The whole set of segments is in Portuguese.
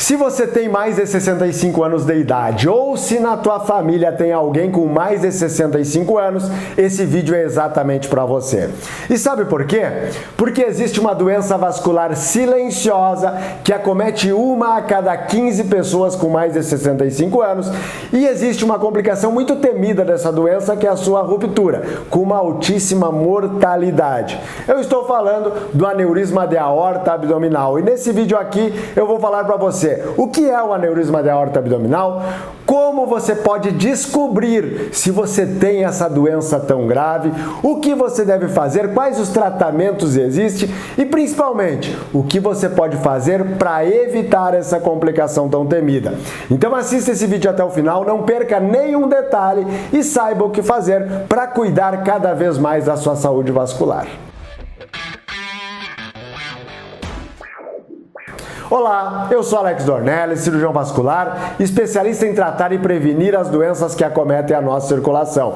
Se você tem mais de 65 anos de idade ou se na tua família tem alguém com mais de 65 anos, esse vídeo é exatamente para você. E sabe por quê? Porque existe uma doença vascular silenciosa que acomete uma a cada 15 pessoas com mais de 65 anos e existe uma complicação muito temida dessa doença que é a sua ruptura, com uma altíssima mortalidade. Eu estou falando do aneurisma de aorta abdominal e nesse vídeo aqui eu vou falar para você o que é o aneurisma de aorta abdominal, como você pode descobrir se você tem essa doença tão grave, o que você deve fazer, quais os tratamentos existem e principalmente o que você pode fazer para evitar essa complicação tão temida. Então assista esse vídeo até o final, não perca nenhum detalhe e saiba o que fazer para cuidar cada vez mais da sua saúde vascular. Olá, eu sou Alex Dornelles, cirurgião vascular, especialista em tratar e prevenir as doenças que acometem a nossa circulação.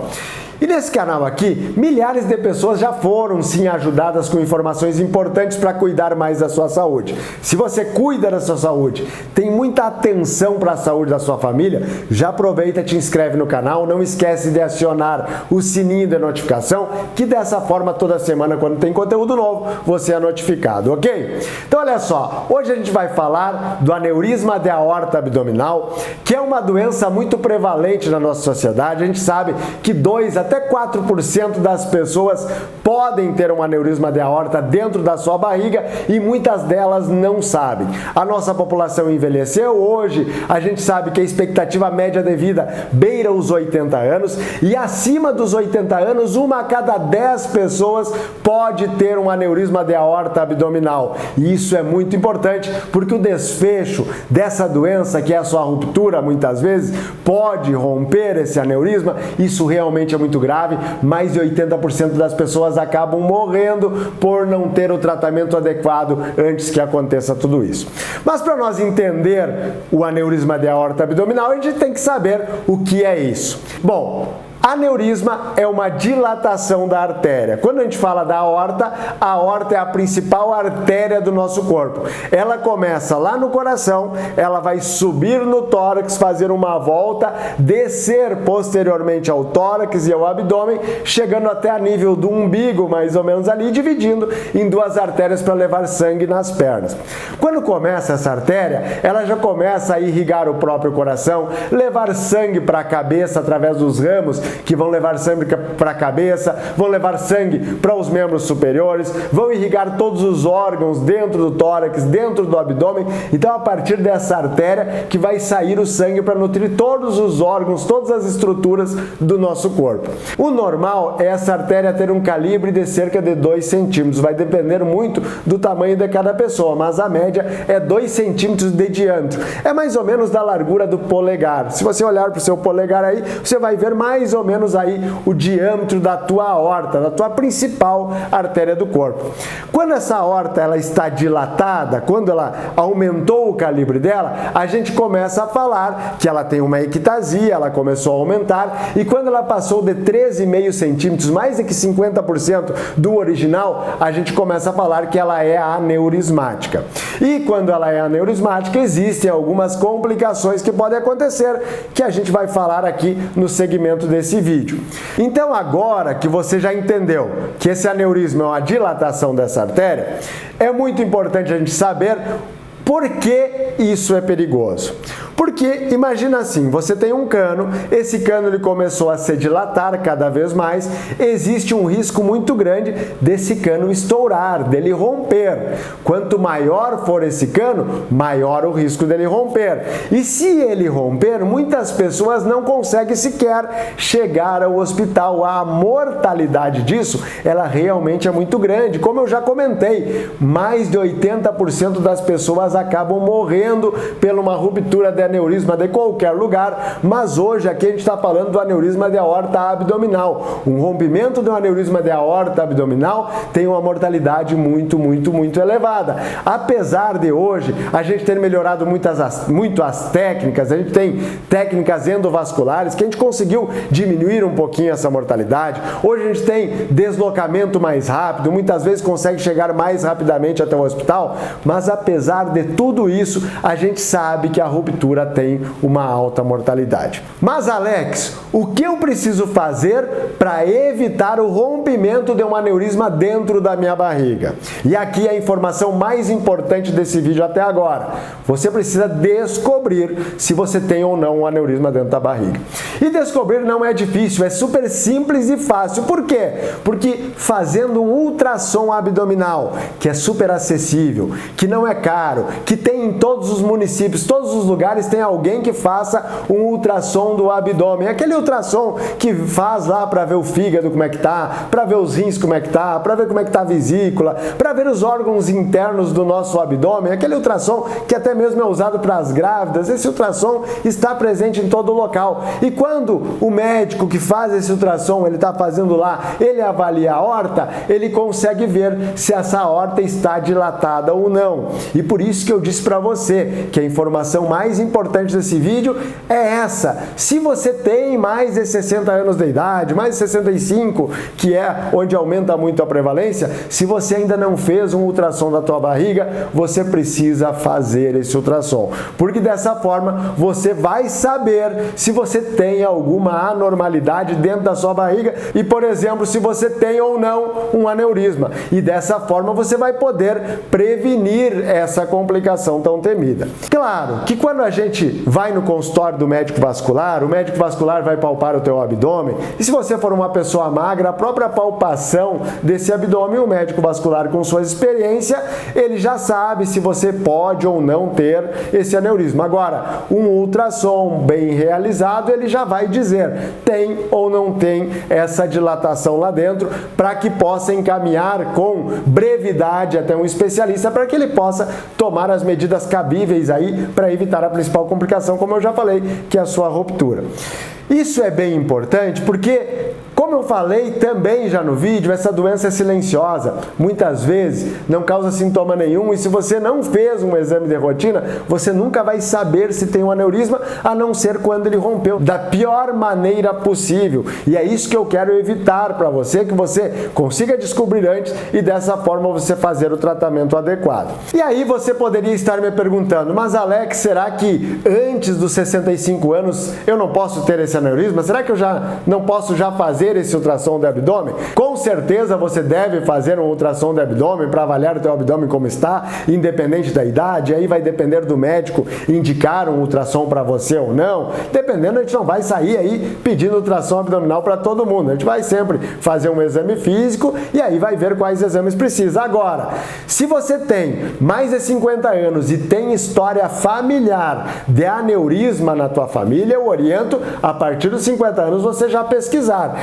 E nesse canal aqui, milhares de pessoas já foram sim ajudadas com informações importantes para cuidar mais da sua saúde. Se você cuida da sua saúde, tem muita atenção para a saúde da sua família, já aproveita e te inscreve no canal, não esquece de acionar o sininho de notificação, que dessa forma toda semana quando tem conteúdo novo, você é notificado, ok? Então olha só, hoje a gente vai falar do aneurisma de aorta abdominal, que é uma doença muito prevalente na nossa sociedade. A gente sabe que 2 até 4% das pessoas podem ter um aneurisma de aorta dentro da sua barriga e muitas delas não sabem. A nossa população envelheceu, hoje a gente sabe que a expectativa média de vida beira os 80 anos e acima dos 80 anos, uma a cada 10 pessoas pode ter um aneurisma de aorta abdominal. E isso é muito importante porque o desfecho dessa doença, que é a sua ruptura muitas vezes, pode romper esse aneurisma. Isso realmente é muito grave, mais de 80% das pessoas acabam morrendo por não ter o tratamento adequado antes que aconteça tudo isso. Mas para nós entender o aneurisma de aorta abdominal, a gente tem que saber o que é isso. Bom, aneurisma é uma dilatação da artéria. Quando a gente fala da aorta, a aorta é a principal artéria do nosso corpo. Ela começa lá no coração, ela vai subir no tórax, fazer uma volta, descer posteriormente ao tórax e ao abdômen, chegando até a nível do umbigo, mais ou menos ali, dividindo em duas artérias para levar sangue nas pernas. Quando começa essa artéria, ela já começa a irrigar o próprio coração, levar sangue para a cabeça através dos ramos, que vão levar sangue para a cabeça, vão levar sangue para os membros superiores, vão irrigar todos os órgãos dentro do tórax, dentro do abdômen. Então, a partir dessa artéria que vai sair o sangue para nutrir todos os órgãos, todas as estruturas do nosso corpo. O normal é essa artéria ter um calibre de cerca de 2 centímetros. Vai depender muito do tamanho de cada pessoa, mas a média é 2 centímetros de diâmetro. É mais ou menos da largura do polegar. Se você olhar para o seu polegar aí, você vai ver mais ou menos aí o diâmetro da tua aorta, da tua principal artéria do corpo. Quando essa aorta ela está dilatada, quando ela aumentou o calibre dela, a gente começa a falar que ela tem uma ectasia, ela começou a aumentar e quando ela passou de 13,5 centímetros, mais de que 50% do original, a gente começa a falar que ela é aneurismática. E quando ela é aneurismática, existem algumas complicações que podem acontecer, que a gente vai falar aqui no segmento desse vídeo. Então agora que você já entendeu que esse aneurisma é uma dilatação dessa artéria, é muito importante a gente saber por que isso é perigoso. Porque imagina assim, você tem um cano, esse cano ele começou a se dilatar cada vez mais, existe um risco muito grande desse cano estourar, dele romper. Quanto maior for esse cano, maior o risco dele romper. E se ele romper, muitas pessoas não conseguem sequer chegar ao hospital. A mortalidade disso, ela realmente é muito grande. Como eu já comentei, mais de 80% das pessoas acabam morrendo por uma ruptura de aneurisma aneurisma de qualquer lugar, mas hoje aqui a gente está falando do aneurisma de aorta abdominal. Um rompimento de um aneurisma de aorta abdominal tem uma mortalidade muito elevada. Apesar de hoje a gente ter melhorado muito as técnicas, a gente tem técnicas endovasculares que a gente conseguiu diminuir um pouquinho essa mortalidade. Hoje a gente tem deslocamento mais rápido, muitas vezes consegue chegar mais rapidamente até o hospital, mas apesar de tudo isso, a gente sabe que a ruptura tem uma alta mortalidade. Mas Alex, o que eu preciso fazer para evitar o rompimento de um aneurisma dentro da minha barriga? E aqui a informação mais importante desse vídeo até agora. Você precisa descobrir se você tem ou não um aneurisma dentro da barriga. E descobrir não é difícil, é super simples e fácil. Por quê? Porque fazendo um ultrassom abdominal, que é super acessível, que não é caro, que tem em todos os municípios, todos os lugares tem alguém que faça um ultrassom do abdômen. Aquele ultrassom que faz lá para ver o fígado como é que tá, para ver os rins como é que tá, para ver como é que tá a vesícula, para ver os órgãos internos do nosso abdômen. Aquele ultrassom que até mesmo é usado para as grávidas. Esse ultrassom está presente em todo o local. E quando o médico que faz esse ultrassom, ele está fazendo lá, ele avalia a aorta, ele consegue ver se essa aorta está dilatada ou não. E por isso que eu disse para você que a informação mais importante desse vídeo é essa. Se você tem mais de 60 anos de idade, mais de 65, que é onde aumenta muito a prevalência, se você ainda não fez um ultrassom da tua barriga, você precisa fazer esse ultrassom. Porque dessa forma você vai saber se você tem alguma anormalidade dentro da sua barriga e, por exemplo, se você tem ou não um aneurisma. E dessa forma você vai poder prevenir essa complicação tão temida. Claro que quando a gente vai no consultório do médico vascular, o médico vascular vai palpar o teu abdômen e se você for uma pessoa magra, a própria palpação desse abdômen, o médico vascular com sua experiência, ele já sabe se você pode ou não ter esse aneurisma. Agora, um ultrassom bem realizado, ele já vai dizer tem ou não tem essa dilatação lá dentro, para que possa encaminhar com brevidade até um especialista para que ele possa tomar as medidas cabíveis aí para evitar a principal complicação, como eu já falei, que é a sua ruptura. Isso é bem importante porque, como eu falei também já no vídeo, essa doença é silenciosa. Muitas vezes não causa sintoma nenhum e se você não fez um exame de rotina, você nunca vai saber se tem um aneurisma, a não ser quando ele rompeu da pior maneira possível. E é isso que eu quero evitar para você, que você consiga descobrir antes e dessa forma você fazer o tratamento adequado. E aí você poderia estar me perguntando, mas Alex, será que antes dos 65 anos eu não posso ter esse aneurisma? Será que eu já não posso fazer esse ultrassom do abdômen? Com certeza você deve fazer um ultrassom do abdômen para avaliar o teu abdômen como está, independente da idade. Aí vai depender do médico indicar um ultrassom para você ou não. Dependendo, a gente não vai sair aí pedindo ultrassom abdominal para todo mundo. A gente vai sempre fazer um exame físico e aí vai ver quais exames precisa. Agora, se você tem mais de 50 anos e tem história familiar de aneurisma na tua família, eu oriento a partir dos 50 anos você já pesquisar.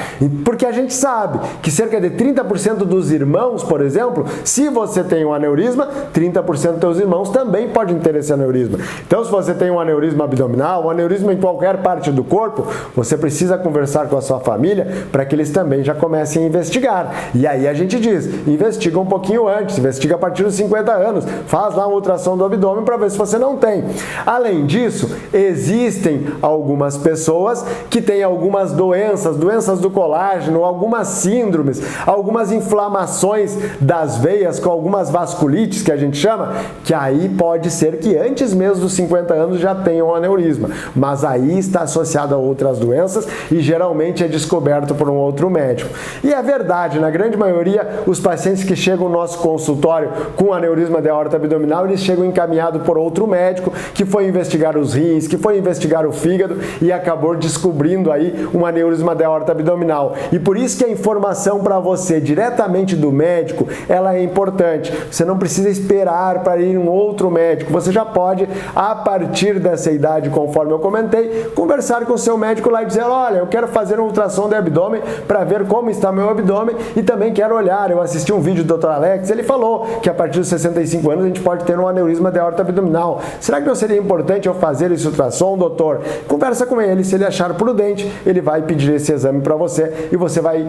Porque a gente sabe que cerca de 30% dos irmãos, por exemplo, se você tem um aneurisma, 30% dos teus irmãos também podem ter esse aneurisma. Então, se você tem um aneurisma abdominal, um aneurisma em qualquer parte do corpo, você precisa conversar com a sua família para que eles também já comecem a investigar. E aí a gente diz, investiga um pouquinho antes, investiga a partir dos 50 anos, faz lá um ultrassom do abdômen para ver se você não tem. Além disso, existem algumas pessoas que têm algumas doenças do colágeno, algumas síndromes, algumas inflamações das veias, com algumas vasculites que a gente chama, que aí pode ser que antes mesmo dos 50 anos já tenham um aneurisma, mas aí está associado a outras doenças e geralmente é descoberto por um outro médico. E é verdade, na grande maioria, os pacientes que chegam no nosso consultório com aneurisma de aorta abdominal, eles chegam encaminhados por outro médico que foi investigar os rins, que foi investigar o fígado e acabou descobrindo aí um aneurisma de aorta abdominal. abdominal. E por isso que a informação para você diretamente do médico, ela é importante. Você não precisa esperar para ir em um outro médico. Você já pode, a partir dessa idade, conforme eu comentei, conversar com o seu médico lá e dizer, olha, eu quero fazer um ultrassom de abdômen para ver como está meu abdômen e também quero olhar. Eu assisti um vídeo do Dr. Alex, ele falou que a partir dos 65 anos a gente pode ter um aneurisma de aorta abdominal. Será que não seria importante eu fazer esse ultrassom, doutor? Conversa com ele, se ele achar prudente, ele vai pedir esse exame para você e você vai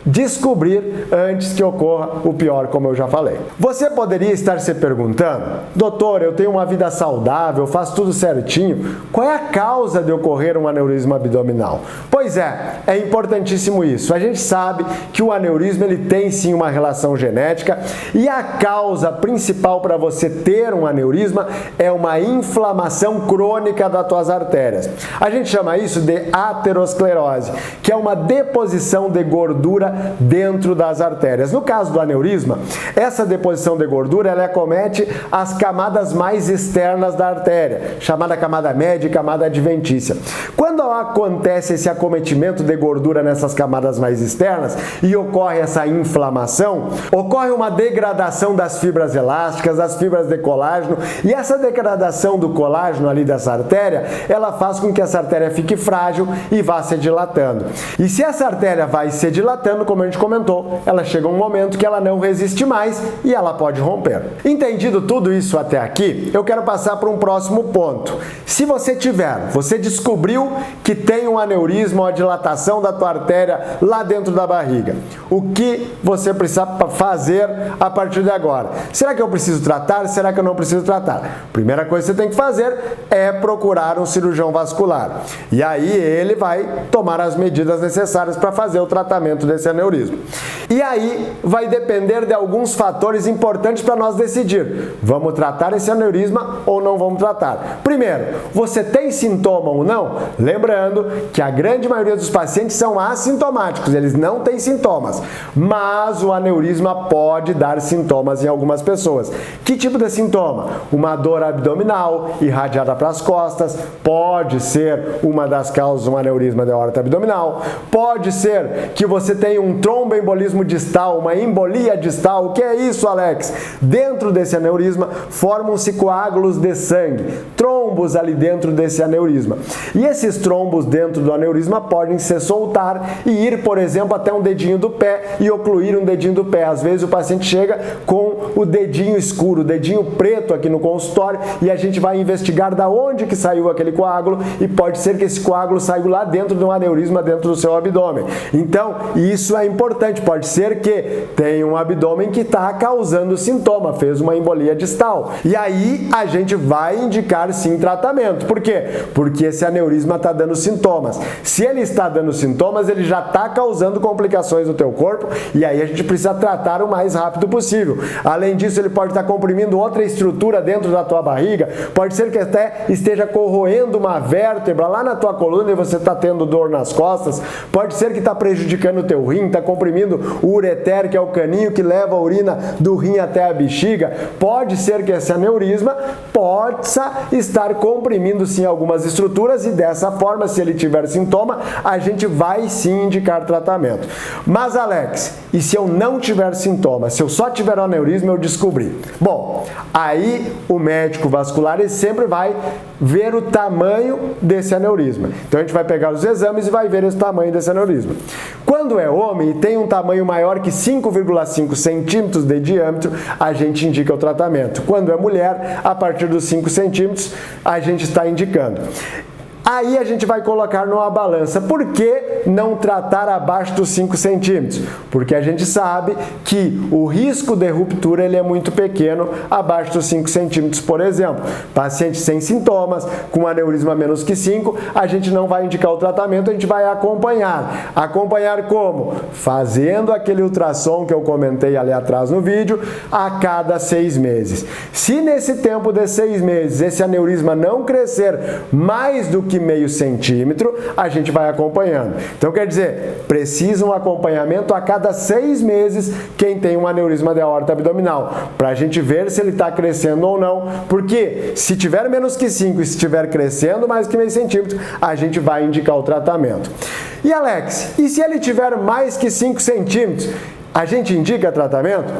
descobrir antes que ocorra o pior, como eu já falei. Você poderia estar se perguntando, doutor, eu tenho uma vida saudável, faço tudo certinho, qual é a causa de ocorrer um aneurisma abdominal? Pois é importantíssimo isso. A gente sabe que o aneurisma ele tem sim uma relação genética e a causa principal para você ter um aneurisma é uma inflamação crônica das tuas artérias. A gente chama isso de aterosclerose, que é uma deposição de gordura dentro das artérias. No caso do aneurisma, essa deposição de gordura ela acomete as camadas mais externas da artéria, chamada camada média e camada adventícia. Quando acontece esse acometimento de gordura nessas camadas mais externas e ocorre essa inflamação, ocorre uma degradação das fibras elásticas, das fibras de colágeno, e essa degradação do colágeno ali dessa artéria, ela faz com que essa artéria fique frágil e vá se dilatando. E se essa artéria vai se dilatando, como a gente comentou, ela chega um momento que ela não resiste mais e ela pode romper. Entendido tudo isso até aqui, eu quero passar para um próximo ponto. Se você descobriu que tem um aneurisma ou a dilatação da tua artéria lá dentro da barriga, o que você precisa fazer a partir de agora? Será que eu preciso tratar? Será que eu não preciso tratar? Primeira coisa que você tem que fazer é procurar um cirurgião vascular. E aí ele vai tomar as medidas necessárias para fazer o tratamento desse aneurisma. E aí vai depender de alguns fatores importantes para nós decidir, vamos tratar esse aneurisma ou não vamos tratar. Primeiro, você tem sintoma ou não? Lembrando que a grande maioria dos pacientes são assintomáticos, eles não têm sintomas, mas o aneurisma pode dar sintomas em algumas pessoas. Que tipo de sintoma? Uma dor abdominal irradiada para as costas, pode ser uma das causas de um aneurisma de aorta abdominal, pode ser que você tenha um tromboembolismo distal, uma embolia distal. O que é isso, Alex? Dentro desse aneurisma formam-se coágulos de sangue, trombos ali dentro desse aneurisma. E esses trombos dentro do aneurisma podem se soltar e ir, por exemplo, até um dedinho do pé e ocluir um dedinho do pé. Às vezes o paciente chega com o dedinho escuro, o dedinho preto aqui no consultório e a gente vai investigar da onde que saiu aquele coágulo e pode ser que esse coágulo saiu lá dentro de um aneurisma dentro do seu abdômen. Então, isso é importante. Pode ser que tenha um abdômen que está causando sintoma, fez uma embolia distal. E aí a gente vai indicar sim tratamento. Por quê? Porque esse aneurisma está dando sintomas. Se ele está dando sintomas, ele já está causando complicações no teu corpo e aí a gente precisa tratar o mais rápido possível. Além disso, ele pode estar comprimindo outra estrutura dentro da tua barriga, pode ser que até esteja corroendo uma vértebra lá na tua coluna e você está tendo dor nas costas, pode ser que está prejudicando o teu rim, está comprimindo o ureter, que é o caninho que leva a urina do rim até a bexiga, pode ser que esse aneurisma possa estar comprimindo sim algumas estruturas e dessa forma, se ele tiver sintoma, a gente vai sim indicar tratamento. Mas Alex, e se eu não tiver sintoma, se eu só tiver o aneurisma, eu descobri? Bom, aí o médico vascular ele sempre vai ver o tamanho desse aneurisma. Então a gente vai pegar os exames e vai ver esse tamanho desse aneurisma. Quando é homem e tem um tamanho maior que 5,5 centímetros de diâmetro, a gente indica o tratamento. Quando é mulher, a partir dos 5 centímetros, a gente está indicando. Aí a gente vai colocar numa balança. Por que não tratar abaixo dos 5 centímetros? Porque a gente sabe que o risco de ruptura ele é muito pequeno abaixo dos 5 centímetros, por exemplo. Paciente sem sintomas, com aneurisma menos que 5, a gente não vai indicar o tratamento, a gente vai acompanhar. Acompanhar como? Fazendo aquele ultrassom que eu comentei ali atrás no vídeo, a cada 6 meses. Se nesse tempo de 6 meses esse aneurisma não crescer mais do que meio centímetro, a gente vai acompanhando. Então, quer dizer, precisa um acompanhamento a cada 6 meses quem tem um aneurisma de aorta abdominal, para a gente ver se ele está crescendo ou não, porque se tiver menos que 5 e se estiver crescendo mais que meio centímetro, a gente vai indicar o tratamento. E Alex, e se ele tiver mais que 5 centímetros, a gente indica tratamento?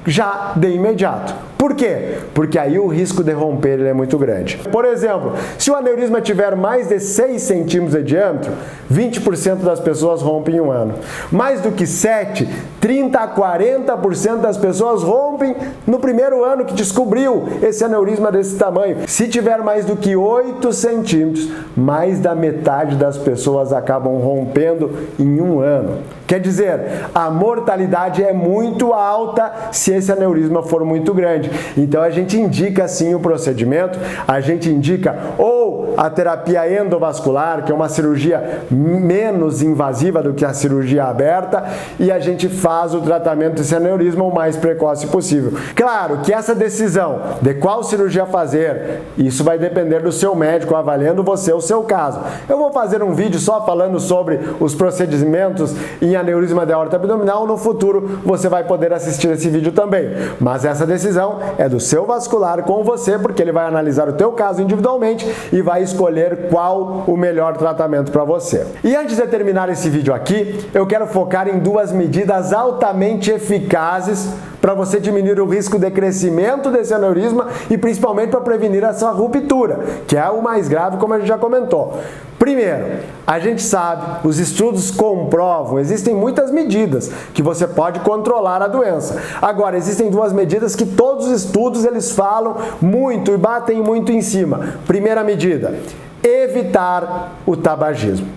Já de imediato. Por quê? Porque aí o risco de romper ele é muito grande. Por exemplo, se o aneurisma tiver mais de 6 centímetros de diâmetro, 20% das pessoas rompem em um ano. Mais do que 7, 30 a 40% das pessoas rompem no primeiro ano que descobriu esse aneurisma desse tamanho. Se tiver mais do que 8 centímetros, mais da metade das pessoas acabam rompendo em um ano. Quer dizer, a mortalidade é muito alta se esse aneurisma for muito grande. Então a gente indica sim o procedimento, a gente indica ou a terapia endovascular, que é uma cirurgia menos invasiva do que a cirurgia aberta, e a gente faz o tratamento desse aneurisma o mais precoce possível. Claro que essa decisão de qual cirurgia fazer, isso vai depender do seu médico avaliando você o seu caso. Eu vou fazer um vídeo só falando sobre os procedimentos em aneurisma de aorta abdominal. No futuro você vai poder assistir esse vídeo também, mas essa decisão é do seu vascular com você, porque ele vai analisar o teu caso individualmente e vai escolher qual o melhor tratamento para você. E antes de terminar esse vídeo aqui, eu quero focar em duas medidas altamente eficazes para você diminuir o risco de crescimento desse aneurisma e principalmente para prevenir essa ruptura, que é o mais grave, como a gente já comentou. Primeiro, a gente sabe, os estudos comprovam, existem muitas medidas que você pode controlar a doença. Agora, existem duas medidas que todos os estudos eles falam muito e batem muito em cima. Primeira medida, evitar o tabagismo.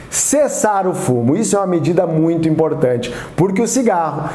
Cessar o fumo, isso é uma medida muito importante, porque o cigarro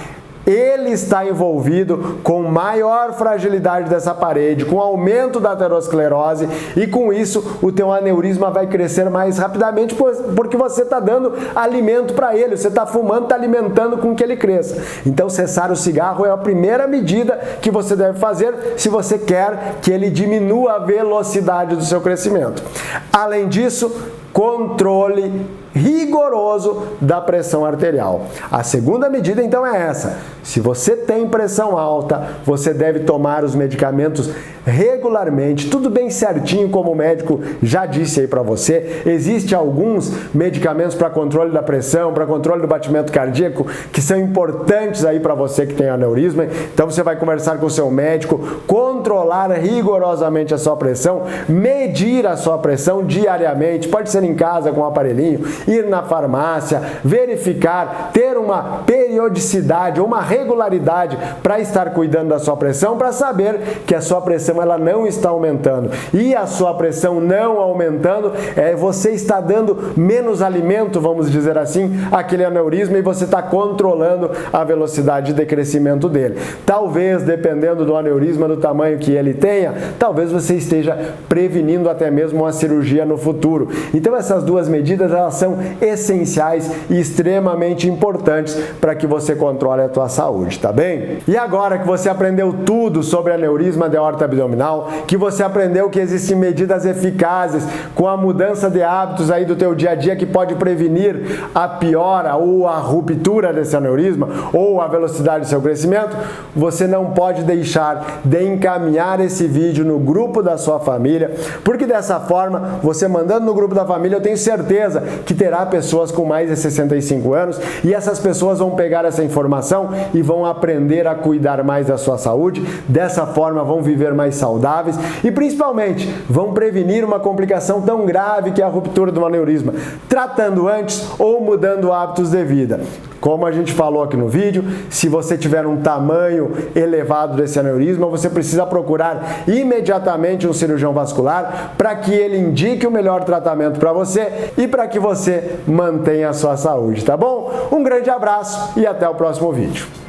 ele está envolvido com maior fragilidade dessa parede, com aumento da aterosclerose e com isso o teu aneurisma vai crescer mais rapidamente porque você está dando alimento para ele, você está fumando, está alimentando com que ele cresça. Então cessar o cigarro é a primeira medida que você deve fazer se você quer que ele diminua a velocidade do seu crescimento. Além disso, controle rigoroso da pressão arterial. A segunda medida então é essa. Se você tem pressão alta, você deve tomar os medicamentos regularmente, tudo bem certinho como o médico já disse aí para você. Existem alguns medicamentos para controle da pressão, para controle do batimento cardíaco, que são importantes aí para você que tem aneurisma. Então você vai conversar com o seu médico, controlar rigorosamente a sua pressão, medir a sua pressão diariamente, pode ser em casa com um aparelhinho, ir na farmácia, verificar, ter uma periodicidade ou uma regularidade para estar cuidando da sua pressão, para saber que a sua pressão ela não está aumentando. E a sua pressão não aumentando, você está dando menos alimento, vamos dizer assim, àquele aneurisma e você está controlando a velocidade de crescimento dele. Talvez, dependendo do aneurisma, do tamanho que ele tenha, talvez você esteja prevenindo até mesmo uma cirurgia no futuro. Então essas duas medidas elas são essenciais e extremamente importantes para que você controle a tua saúde, tá bem? E agora que você aprendeu tudo sobre aneurisma de aorta abdominal, que você aprendeu que existem medidas eficazes com a mudança de hábitos aí do teu dia a dia que pode prevenir a piora ou a ruptura desse aneurisma ou a velocidade do seu crescimento, você não pode deixar de encaminhar esse vídeo no grupo da sua família, porque dessa forma, você mandando no grupo da família, eu tenho certeza que terá pessoas com mais de 65 anos e essas pessoas vão pegar essa informação e vão aprender a cuidar mais da sua saúde, dessa forma vão viver mais saudáveis e principalmente vão prevenir uma complicação tão grave que é a ruptura do aneurisma, tratando antes ou mudando hábitos de vida. Como a gente falou aqui no vídeo, se você tiver um tamanho elevado desse aneurisma, você precisa procurar imediatamente um cirurgião vascular para que ele indique o melhor tratamento para você e para que você mantenha a sua saúde, tá bom? Um grande abraço e até o próximo vídeo.